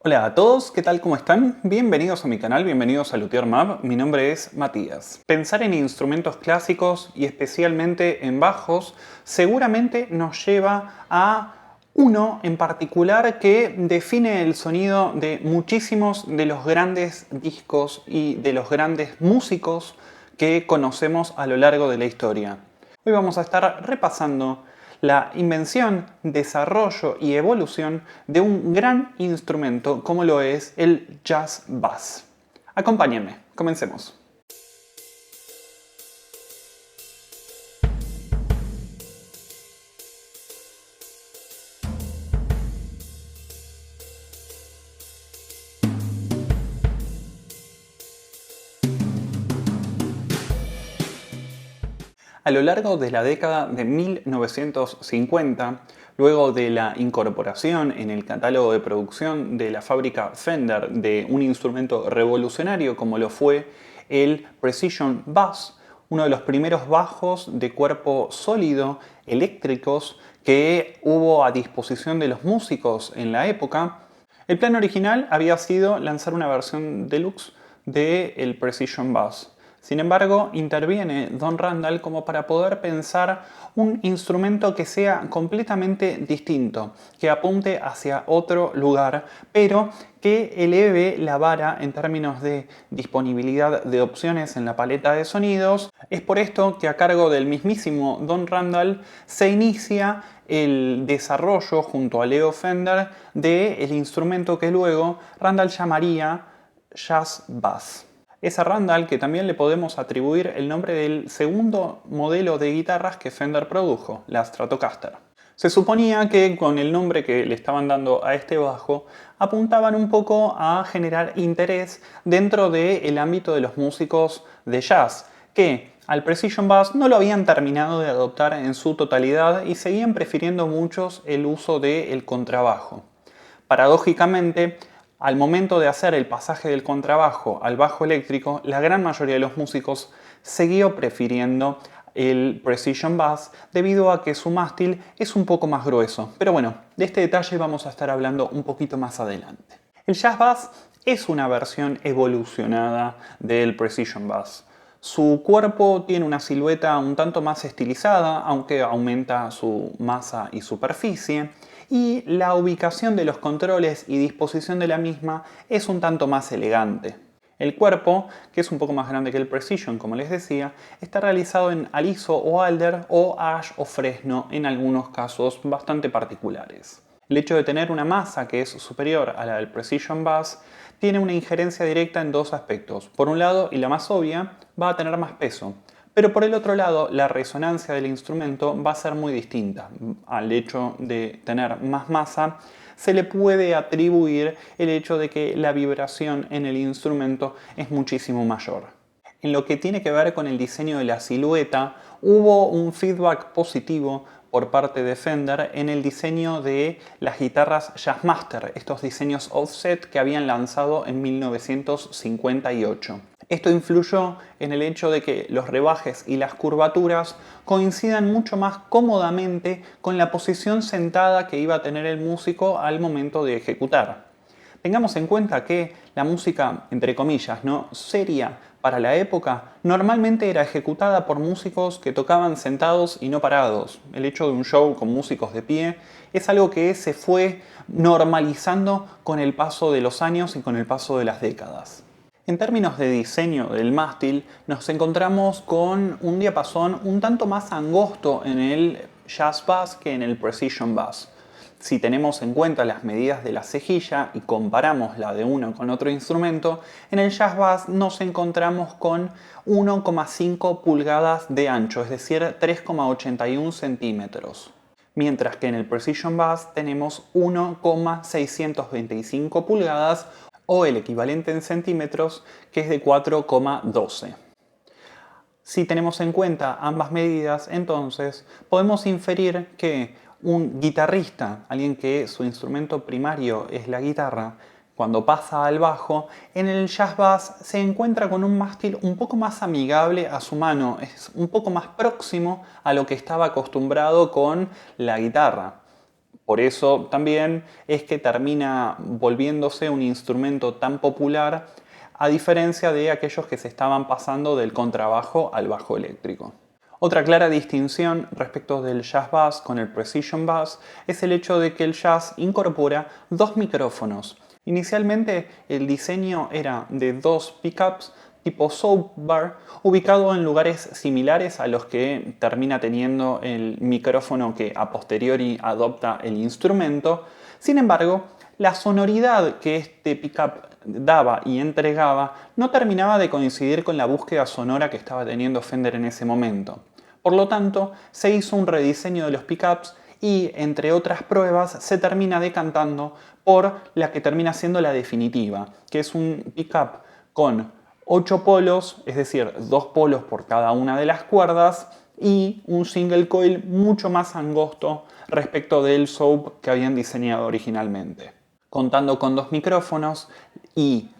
Hola a todos, ¿qué tal? ¿Cómo están? Bienvenidos a mi canal, bienvenidos a Luthier Map. Mi nombre es Matías. Pensar en instrumentos clásicos y especialmente en bajos seguramente nos lleva a uno en particular que define el sonido de muchísimos de los grandes discos y de los grandes músicos que conocemos a lo largo de la historia. Hoy vamos a estar repasando la invención, desarrollo y evolución de un gran instrumento como lo es el jazz bass. Acompáñenme, comencemos. A lo largo de la década de 1950, luego de la incorporación en el catálogo de producción de la fábrica Fender de un instrumento revolucionario como lo fue el Precision Bass, uno de los primeros bajos de cuerpo sólido eléctricos que hubo a disposición de los músicos en la época, el plan original había sido lanzar una versión deluxe del Precision Bass. Sin embargo, interviene Don Randall como para poder pensar un instrumento que sea completamente distinto, que apunte hacia otro lugar, pero que eleve la vara en términos de disponibilidad de opciones en la paleta de sonidos. Es por esto que a cargo del mismísimo Don Randall se inicia el desarrollo junto a Leo Fender del instrumento que luego Randall llamaría Jazz Bass. Es a Randall que también le podemos atribuir el nombre del segundo modelo de guitarras que Fender produjo, la Stratocaster. Se suponía que con el nombre que le estaban dando a este bajo apuntaban un poco a generar interés dentro del ámbito de los músicos de jazz, que al Precision Bass no lo habían terminado de adoptar en su totalidad y seguían prefiriendo muchos el uso del contrabajo. Paradójicamente, al momento de hacer el pasaje del contrabajo al bajo eléctrico, la gran mayoría de los músicos siguió prefiriendo el Precision Bass debido a que su mástil es un poco más grueso. Pero bueno, de este detalle vamos a estar hablando un poquito más adelante. El Jazz Bass es una versión evolucionada del Precision Bass. Su cuerpo tiene una silueta un tanto más estilizada, aunque aumenta su masa y superficie, y la ubicación de los controles y disposición de la misma es un tanto más elegante. El cuerpo, que es un poco más grande que el Precision, como les decía, está realizado en aliso o alder o ash o fresno en algunos casos bastante particulares. El hecho de tener una masa que es superior a la del Precision Bass tiene una injerencia directa en dos aspectos. Por un lado, y la más obvia, va a tener más peso. Pero por el otro lado, la resonancia del instrumento va a ser muy distinta. Al hecho de tener más masa, se le puede atribuir el hecho de que la vibración en el instrumento es muchísimo mayor. En lo que tiene que ver con el diseño de la silueta, hubo un feedback positivo por parte de Fender en el diseño de las guitarras Jazzmaster, estos diseños offset que habían lanzado en 1958. Esto influyó en el hecho de que los rebajes y las curvaturas coincidan mucho más cómodamente con la posición sentada que iba a tener el músico al momento de ejecutar. Tengamos en cuenta que la música, entre comillas, ¿no?, seria para la época, normalmente era ejecutada por músicos que tocaban sentados y no parados. El hecho de un show con músicos de pie es algo que se fue normalizando con el paso de los años y con el paso de las décadas. En términos de diseño del mástil, nos encontramos con un diapasón un tanto más angosto en el Jazz Bass que en el Precision Bass. Si tenemos en cuenta las medidas de la cejilla y comparamos la de uno con otro instrumento, en el Jazz Bass nos encontramos con 1,5 pulgadas de ancho, es decir, 3,81 centímetros. Mientras que en el Precision Bass tenemos 1,625 pulgadas o el equivalente en centímetros, que es de 4,12. Si tenemos en cuenta ambas medidas, entonces podemos inferir que un guitarrista, alguien que su instrumento primario es la guitarra, cuando pasa al bajo, en el jazz bass se encuentra con un mástil un poco más amigable a su mano, es un poco más próximo a lo que estaba acostumbrado con la guitarra. Por eso también es que termina volviéndose un instrumento tan popular, a diferencia de aquellos que se estaban pasando del contrabajo al bajo eléctrico. Otra clara distinción respecto del jazz bass con el precision bass es el hecho de que el jazz incorpora dos micrófonos. Inicialmente el diseño era de dos pickups tipo soap bar, ubicado en lugares similares a los que termina teniendo el micrófono que a posteriori adopta el instrumento. Sin embargo, la sonoridad que este pickup daba y entregaba no terminaba de coincidir con la búsqueda sonora que estaba teniendo Fender en ese momento. Por lo tanto, se hizo un rediseño de los pickups y, entre otras pruebas, se termina decantando por la que termina siendo la definitiva, que es un pickup con 8 polos, es decir, 2 polos por cada una de las cuerdas, y un single coil mucho más angosto respecto del Soap que habían diseñado originalmente. Contando con dos micrófonos y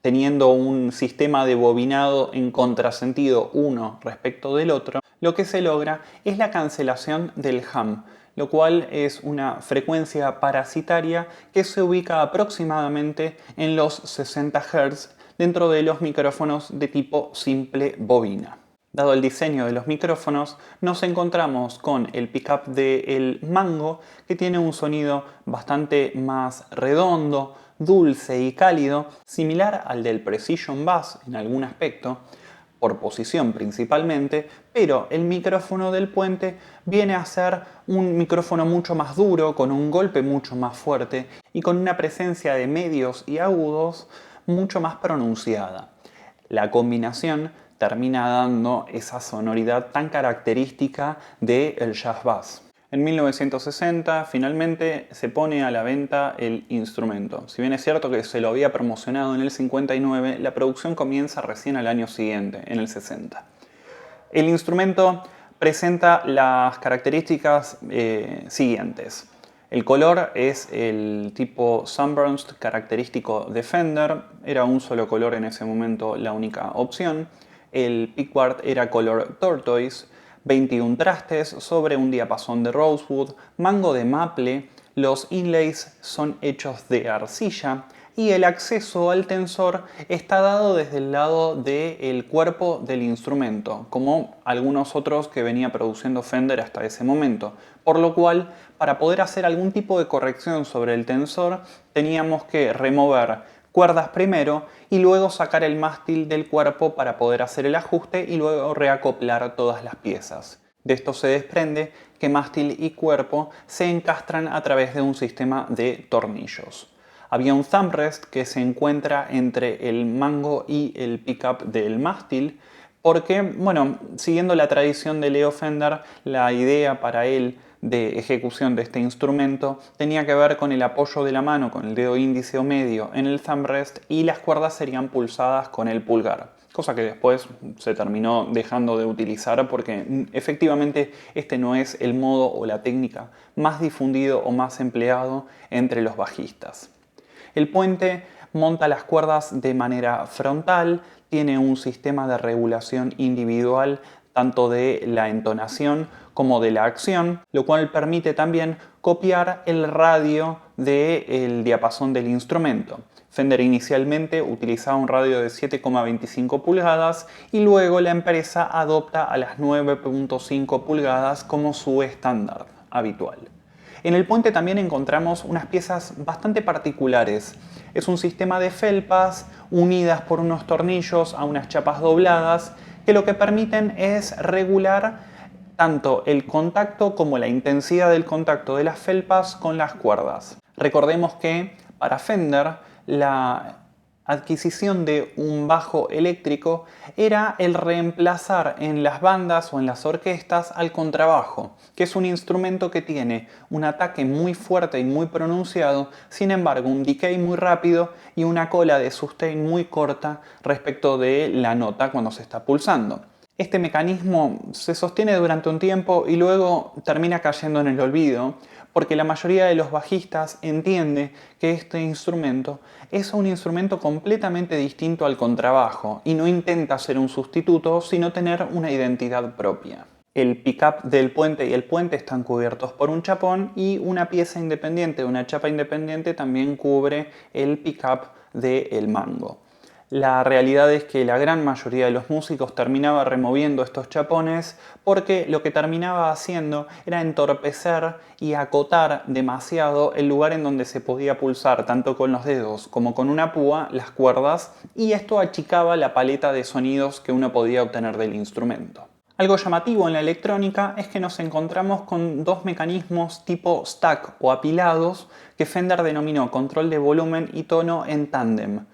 teniendo un sistema de bobinado en contrasentido uno respecto del otro, lo que se logra es la cancelación del hum, lo cual es una frecuencia parasitaria que se ubica aproximadamente en los 60 Hz dentro de los micrófonos de tipo simple bobina. Dado el diseño de los micrófonos, nos encontramos con el pickup del Mango, que tiene un sonido bastante más redondo, dulce y cálido, similar al del Precision Bass en algún aspecto, por posición principalmente, pero el micrófono del Puente viene a ser un micrófono mucho más duro, con un golpe mucho más fuerte y con una presencia de medios y agudos mucho más pronunciada. La combinación termina dando esa sonoridad tan característica del jazz bass. En 1960 finalmente se pone a la venta el instrumento. Si bien es cierto que se lo había promocionado en el 59, la producción comienza recién al año siguiente, en el 60. El instrumento presenta las características siguientes. El color es el tipo Sunburst característico de Fender, era un solo color en ese momento la única opción. El pickguard era color Tortoise, 21 trastes sobre un diapasón de rosewood, mango de maple, los inlays son hechos de arcilla y el acceso al tensor está dado desde el lado del cuerpo del instrumento, como algunos otros que venía produciendo Fender hasta ese momento. Por lo cual, para poder hacer algún tipo de corrección sobre el tensor, teníamos que remover cuerdas primero y luego sacar el mástil del cuerpo para poder hacer el ajuste y luego reacoplar todas las piezas. De esto se desprende que mástil y cuerpo se encastran a través de un sistema de tornillos. Había un thumb rest que se encuentra entre el mango y el pickup del mástil porque, bueno, siguiendo la tradición de Leo Fender, la idea para él de ejecución de este instrumento tenía que ver con el apoyo de la mano con el dedo índice o medio en el thumb rest y las cuerdas serían pulsadas con el pulgar, cosa que después se terminó dejando de utilizar porque efectivamente este no es el modo o la técnica más difundido o más empleado entre los bajistas. El Puente monta las cuerdas de manera frontal, tiene un sistema de regulación individual tanto de la entonación como de la acción, lo cual permite también copiar el radio del diapasón del instrumento. Fender inicialmente utilizaba un radio de 7,25 pulgadas y luego la empresa adopta a las 9,5 pulgadas como su estándar habitual. En el Puente también encontramos unas piezas bastante particulares. Es un sistema de felpas unidas por unos tornillos a unas chapas dobladas que lo que permiten es regular tanto el contacto como la intensidad del contacto de las felpas con las cuerdas. Recordemos que para Fender la adquisición de un bajo eléctrico era el reemplazar en las bandas o en las orquestas al contrabajo, que es un instrumento que tiene un ataque muy fuerte y muy pronunciado, sin embargo un decay muy rápido y una cola de sustain muy corta respecto de la nota cuando se está pulsando. Este mecanismo se sostiene durante un tiempo y luego termina cayendo en el olvido porque la mayoría de los bajistas entiende que este instrumento es un instrumento completamente distinto al contrabajo y no intenta ser un sustituto sino tener una identidad propia. El pickup del puente y el puente están cubiertos por un chapón y una pieza independiente, una chapa independiente también cubre el pickup del mango. La realidad es que la gran mayoría de los músicos terminaba removiendo estos chapones porque lo que terminaba haciendo era entorpecer y acotar demasiado el lugar en donde se podía pulsar tanto con los dedos como con una púa las cuerdas, y esto achicaba la paleta de sonidos que uno podía obtener del instrumento. Algo llamativo en la electrónica es que nos encontramos con dos mecanismos tipo stack o apilados que Fender denominó control de volumen y tono en tándem.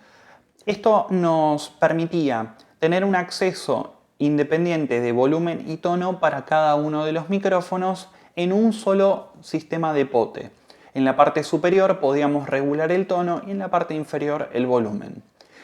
Esto nos permitía tener un acceso independiente de volumen y tono para cada uno de los micrófonos en un solo sistema de pote. En la parte superior podíamos regular el tono y en la parte inferior el volumen.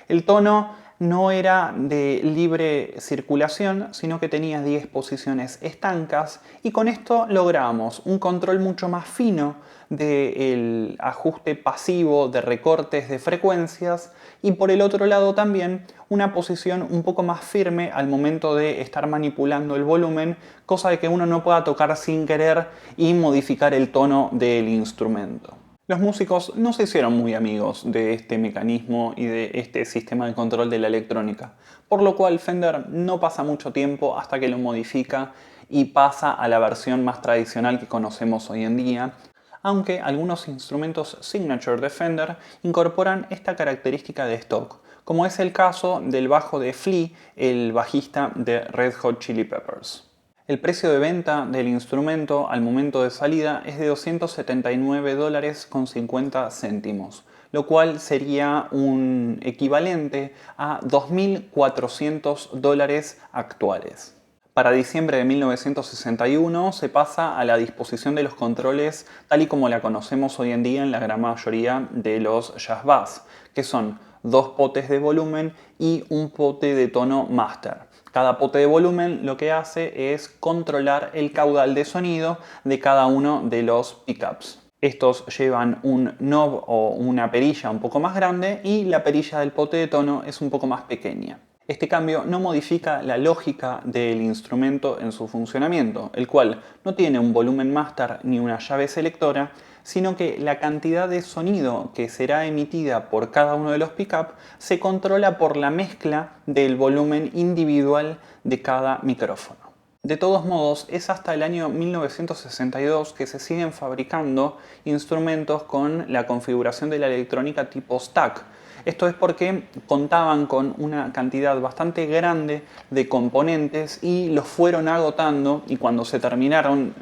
El tono no era de libre circulación, sino que tenía 10 posiciones estancas, y con esto logramos un control mucho más fino del ajuste pasivo de recortes de frecuencias, y por el otro lado también una posición un poco más firme al momento de estar manipulando el volumen, cosa de que uno no pueda tocar sin querer y modificar el tono del instrumento. Los músicos no se hicieron muy amigos de este mecanismo y de este sistema de control de la electrónica, por lo cual Fender no pasa mucho tiempo hasta que lo modifica y pasa a la versión más tradicional que conocemos hoy en día, aunque algunos instrumentos signature de Fender incorporan esta característica de stock, como es el caso del bajo de Flea, el bajista de Red Hot Chili Peppers. El precio de venta del instrumento al momento de salida es de $279,50, lo cual sería un equivalente a $2.400 actuales. Para diciembre de 1961 se pasa a la disposición de los controles tal y como la conocemos hoy en día en la gran mayoría de los jazz bass, que son 2 potes de volumen y un pote de tono master. Cada pote de volumen lo que hace es controlar el caudal de sonido de cada uno de los pickups. Estos llevan un knob o una perilla un poco más grande y la perilla del pote de tono es un poco más pequeña. Este cambio no modifica la lógica del instrumento en su funcionamiento, el cual no tiene un volumen master ni una llave selectora, sino que la cantidad de sonido que será emitida por cada uno de los pickups se controla por la mezcla del volumen individual de cada micrófono. De todos modos, es hasta el año 1962 que se siguen fabricando instrumentos con la configuración de la electrónica tipo stack. Esto es porque contaban con una cantidad bastante grande de componentes y los fueron agotando, y cuando se terminaron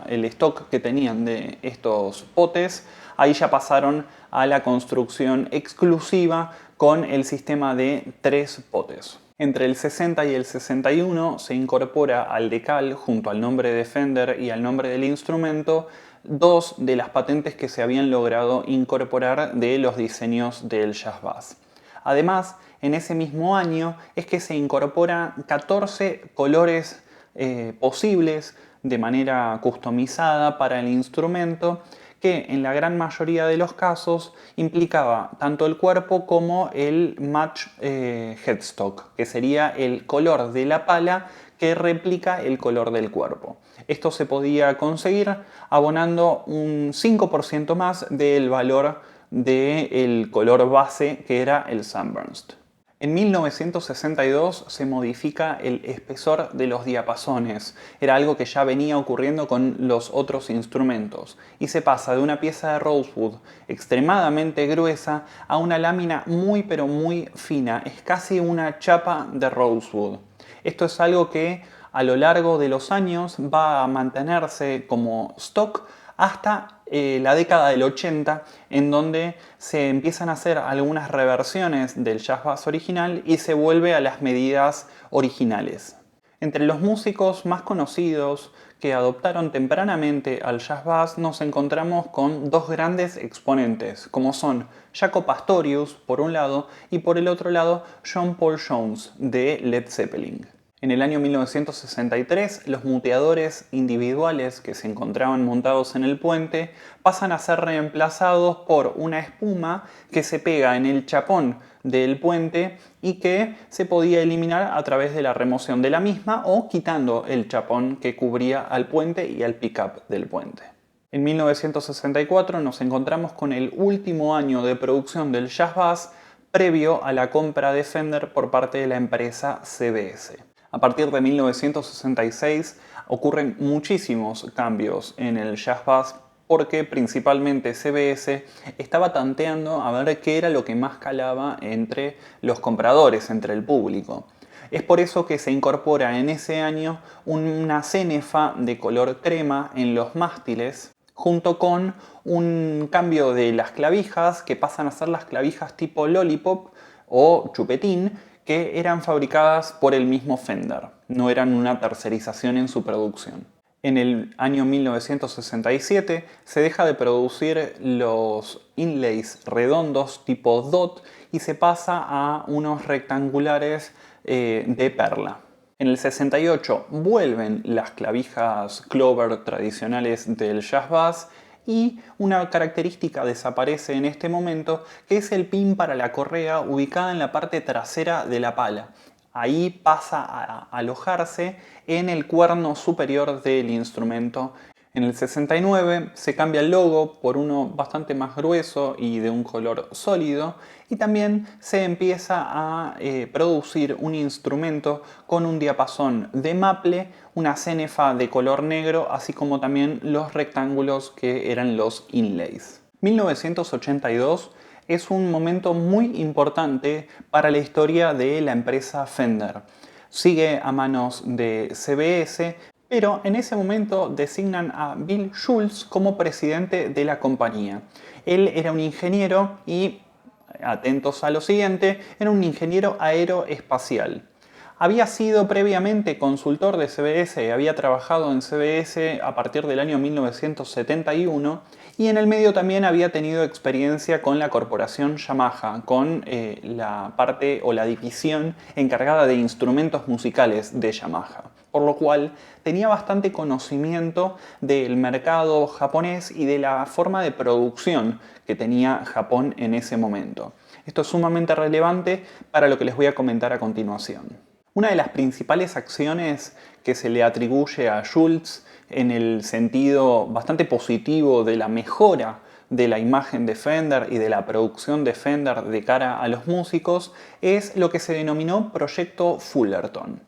el stock que tenían de estos potes, ahí ya pasaron a la construcción exclusiva con el sistema de 3 potes. Entre el 60 y el 61 se incorpora al decal, junto al nombre de Fender y al nombre del instrumento, 2 de las patentes que se habían logrado incorporar de los diseños del jazz bass. Además, en ese mismo año es que se incorpora 14 colores posibles de manera customizada para el instrumento, que en la gran mayoría de los casos implicaba tanto el cuerpo como el match headstock, que sería el color de la pala que replica el color del cuerpo. Esto se podía conseguir abonando un 5% más del valor del color base, que era el Sunburst. En 1962 se modifica el espesor de los diapasones. Era algo que ya venía ocurriendo con los otros instrumentos, y se pasa de una pieza de rosewood extremadamente gruesa a una lámina muy pero muy fina. Es casi una chapa de rosewood. Esto es algo que a lo largo de los años va a mantenerse como stock hasta la década del 80, en donde se empiezan a hacer algunas reversiones del jazz bass original y se vuelve a las medidas originales. Entre los músicos más conocidos que adoptaron tempranamente al jazz bass nos encontramos con 2 grandes exponentes, como son Jaco Pastorius por un lado y por el otro lado John Paul Jones de Led Zeppelin. En el año 1963, los muteadores individuales que se encontraban montados en el puente pasan a ser reemplazados por una espuma que se pega en el chapón del puente y que se podía eliminar a través de la remoción de la misma o quitando el chapón que cubría al puente y al pickup del puente. En 1964 nos encontramos con el último año de producción del Jazz Bass previo a la compra de Fender por parte de la empresa CBS. A partir de 1966 ocurren muchísimos cambios en el Jazz Bass porque principalmente CBS estaba tanteando a ver qué era lo que más calaba entre los compradores, entre el público. Es por eso que se incorpora en ese año una cenefa de color crema en los mástiles, junto con un cambio de las clavijas que pasan a ser las clavijas tipo lollipop o chupetín, que eran fabricadas por el mismo Fender, no eran una tercerización en su producción. En el año 1967 se deja de producir los inlays redondos tipo dot y se pasa a unos rectangulares de perla. En el 68 vuelven las clavijas clover tradicionales del Jazz Bass y una característica desaparece en este momento, que es el pin para la correa ubicada en la parte trasera de la pala. Ahí pasa a alojarse en el cuerno superior del instrumento. En el 69 se cambia el logo por uno bastante más grueso y de un color sólido, y también se empieza a producir un instrumento con un diapasón de maple, una cenefa de color negro, así como también los rectángulos que eran los inlays. 1982 es un momento muy importante para la historia de la empresa Fender. Sigue a manos de CBS, pero en ese momento designan a Bill Schultz como presidente de la compañía. Él era un ingeniero y, atentos a lo siguiente, era un ingeniero aeroespacial. Había sido previamente consultor de CBS y había trabajado en CBS a partir del año 1971, y en el medio también había tenido experiencia con la corporación Yamaha, con la parte o la división encargada de instrumentos musicales de Yamaha, por lo cual tenía bastante conocimiento del mercado japonés y de la forma de producción que tenía Japón en ese momento. Esto es sumamente relevante para lo que les voy a comentar a continuación. Una de las principales acciones que se le atribuye a Schultz en el sentido bastante positivo de la mejora de la imagen de Fender y de la producción de Fender de cara a los músicos es lo que se denominó Proyecto Fullerton.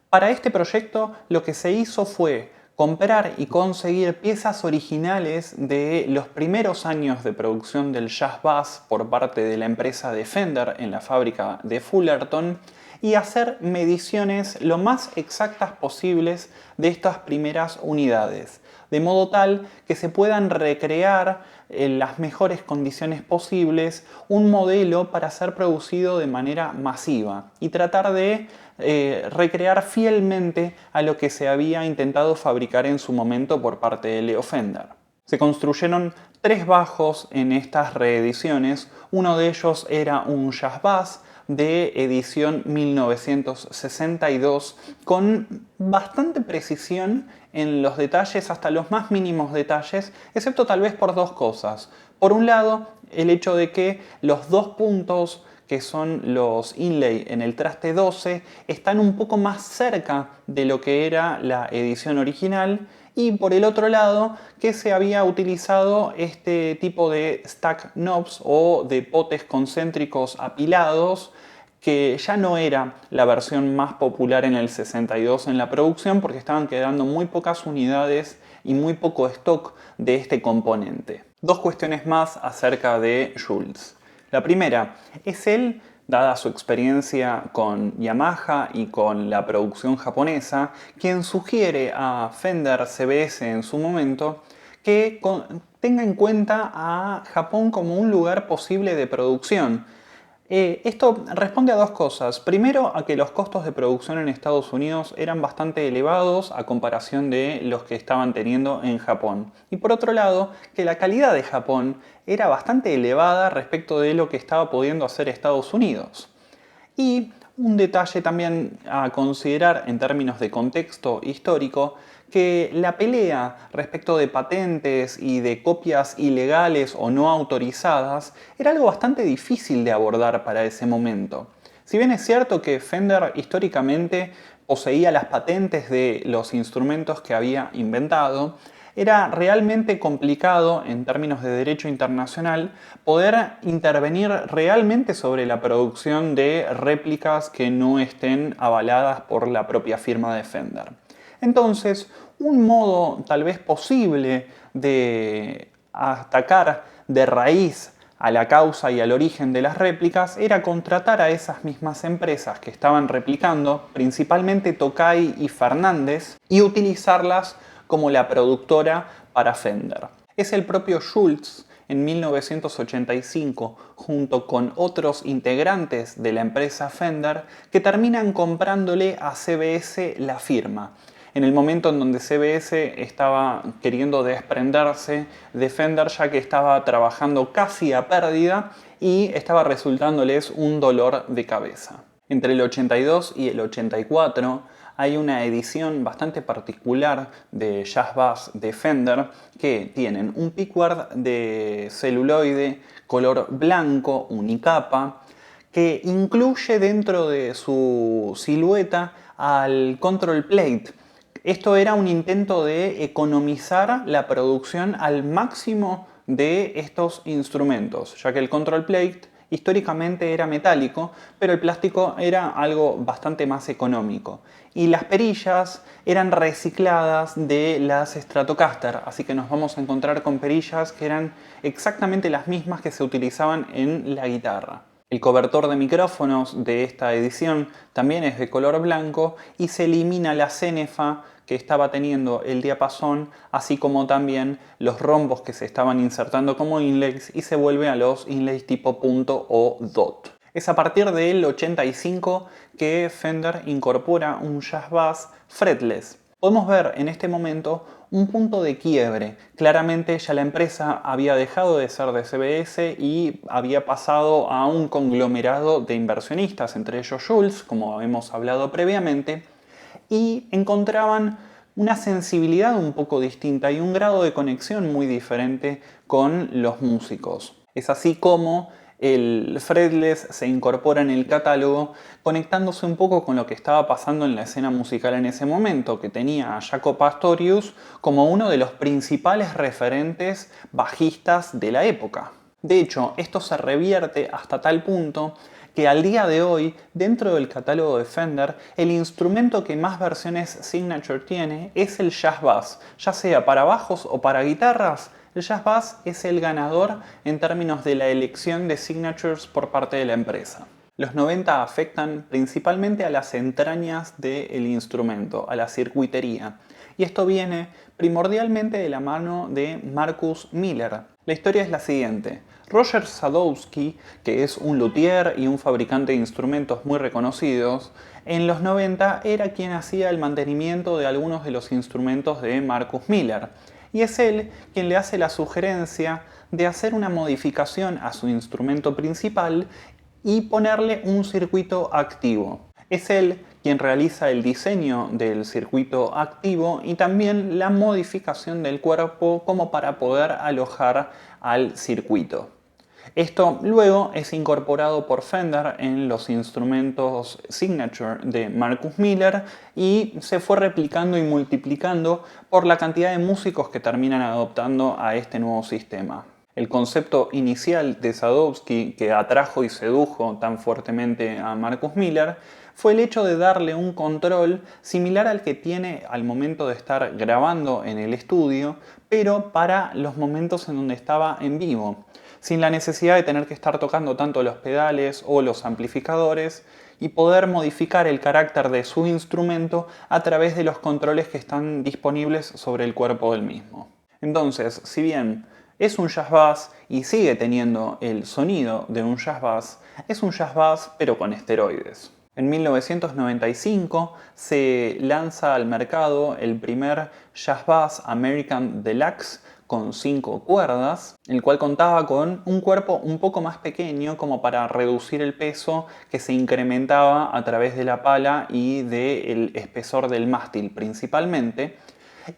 Para este proyecto lo que se hizo fue comprar y conseguir piezas originales de los primeros años de producción del Jazz Bass por parte de la empresa de Fender en la fábrica de Fullerton y hacer mediciones lo más exactas posibles de estas primeras unidades, de modo tal que se puedan recrear en las mejores condiciones posibles un modelo para ser producido de manera masiva y tratar de recrear fielmente a lo que se había intentado fabricar en su momento por parte de Leo Fender. Se construyeron 3 bajos en estas reediciones. Uno de ellos era un Jazz Bass de edición 1962 con bastante precisión en los detalles, hasta los más mínimos detalles, excepto tal vez por 2 cosas. Por un lado, el hecho de que los 2 puntos que son los inlay en el traste 12 están un poco más cerca de lo que era la edición original, y por el otro lado que se había utilizado este tipo de stack knobs o de potes concéntricos apilados, que ya no era la versión más popular en el 62 en la producción porque estaban quedando muy pocas unidades y muy poco stock de este componente. 2 cuestiones más acerca de Schultz. La primera es él, dada su experiencia con Yamaha y con la producción japonesa, quien sugiere a Fender CBS en su momento que tenga en cuenta a Japón como un lugar posible de producción. Esto responde a 2 cosas. Primero, a que los costos de producción en Estados Unidos eran bastante elevados a comparación de los que estaban teniendo en Japón. Y por otro lado, que la calidad de Japón era bastante elevada respecto de lo que estaba pudiendo hacer Estados Unidos. Y un detalle también a considerar en términos de contexto histórico, que la pelea respecto de patentes y de copias ilegales o no autorizadas era algo bastante difícil de abordar para ese momento. Si bien es cierto que Fender históricamente poseía las patentes de los instrumentos que había inventado, era realmente complicado en términos de derecho internacional poder intervenir realmente sobre la producción de réplicas que no estén avaladas por la propia firma de Fender. Entonces, un modo tal vez posible de atacar de raíz a la causa y al origen de las réplicas era contratar a esas mismas empresas que estaban replicando, principalmente Tokai y Fernández, y utilizarlas como la productora para Fender. Es el propio Schultz en 1985, junto con otros integrantes de la empresa Fender, que terminan comprándole a CBS la firma. En el momento en donde CBS estaba queriendo desprenderse de Fender, ya que estaba trabajando casi a pérdida y estaba resultándoles un dolor de cabeza. Entre el 82 y el 84 hay una edición bastante particular de Jazz Bass de Fender que tienen un pickguard de celuloide color blanco, unicapa, que incluye dentro de su silueta al control plate. Esto era un intento de economizar la producción al máximo de estos instrumentos, ya que el control plate históricamente era metálico, pero el plástico era algo bastante más económico. Y las perillas eran recicladas de las Stratocaster, así que nos vamos a encontrar con perillas que eran exactamente las mismas que se utilizaban en la guitarra. El cobertor de micrófonos de esta edición también es de color blanco y se elimina la cenefa que estaba teniendo el diapasón, así como también los rombos que se estaban insertando como inlays, y se vuelve a los inlays tipo punto o dot. Es a partir del 85 que Fender incorpora un Jazz Bass fretless. Podemos ver en este momento un punto de quiebre. Claramente ya la empresa había dejado de ser de CBS y había pasado a un conglomerado de inversionistas, entre ellos Schultz, como hemos hablado previamente, y encontraban una sensibilidad un poco distinta y un grado de conexión muy diferente con los músicos. Es así como el fretless se incorpora en el catálogo, conectándose un poco con lo que estaba pasando en la escena musical en ese momento, que tenía a Jaco Pastorius como uno de los principales referentes bajistas de la época. De hecho, esto se revierte hasta tal punto que al día de hoy, dentro del catálogo de Fender, el instrumento que más versiones Signature tiene es el Jazz Bass. Ya sea para bajos o para guitarras, el Jazz Bass es el ganador en términos de la elección de signatures por parte de la empresa. Los 90 afectan principalmente a las entrañas del instrumento, a la circuitería. Y esto viene primordialmente de la mano de Marcus Miller. La historia es la siguiente. Roger Sadowski, que es un luthier y un fabricante de instrumentos muy reconocidos, en los 90 era quien hacía el mantenimiento de algunos de los instrumentos de Marcus Miller. Y es él quien le hace la sugerencia de hacer una modificación a su instrumento principal y ponerle un circuito activo. Es él quien realiza el diseño del circuito activo y también la modificación del cuerpo como para poder alojar al circuito. Esto luego es incorporado por Fender en los instrumentos Signature de Marcus Miller y se fue replicando y multiplicando por la cantidad de músicos que terminan adoptando a este nuevo sistema. El concepto inicial de Sadowski, que atrajo y sedujo tan fuertemente a Marcus Miller, fue el hecho de darle un control similar al que tiene al momento de estar grabando en el estudio, pero para los momentos en donde estaba en vivo, sin la necesidad de tener que estar tocando tanto los pedales o los amplificadores y poder modificar el carácter de su instrumento a través de los controles que están disponibles sobre el cuerpo del mismo. Entonces, si bien es un jazz bass y sigue teniendo el sonido de un jazz bass, es un jazz bass pero con esteroides. En 1995 se lanza al mercado el primer Jazz Bass American Deluxe con 5 cuerdas, el cual contaba con un cuerpo un poco más pequeño como para reducir el peso que se incrementaba a través de la pala y del espesor del mástil principalmente.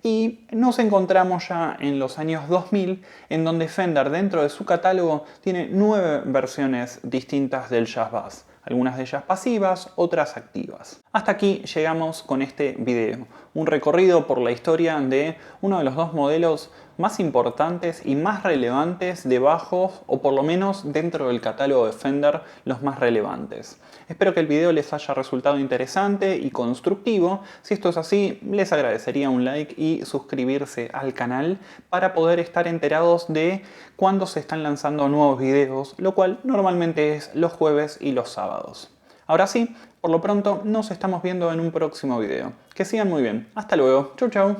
Y nos encontramos ya en los años 2000, en donde Fender dentro de su catálogo tiene 9 versiones distintas del Jazz Bass, algunas de ellas pasivas, otras activas. Hasta aquí llegamos con este video, un recorrido por la historia de uno de los dos modelos más importantes y más relevantes de bajos, o por lo menos dentro del catálogo de Fender, los más relevantes. Espero que el video les haya resultado interesante y constructivo. Si esto es así, les agradecería un like y suscribirse al canal para poder estar enterados de cuándo se están lanzando nuevos videos, lo cual normalmente es los jueves y los sábados. Ahora sí, por lo pronto nos estamos viendo en un próximo video. Que sigan muy bien. Hasta luego. Chau chau.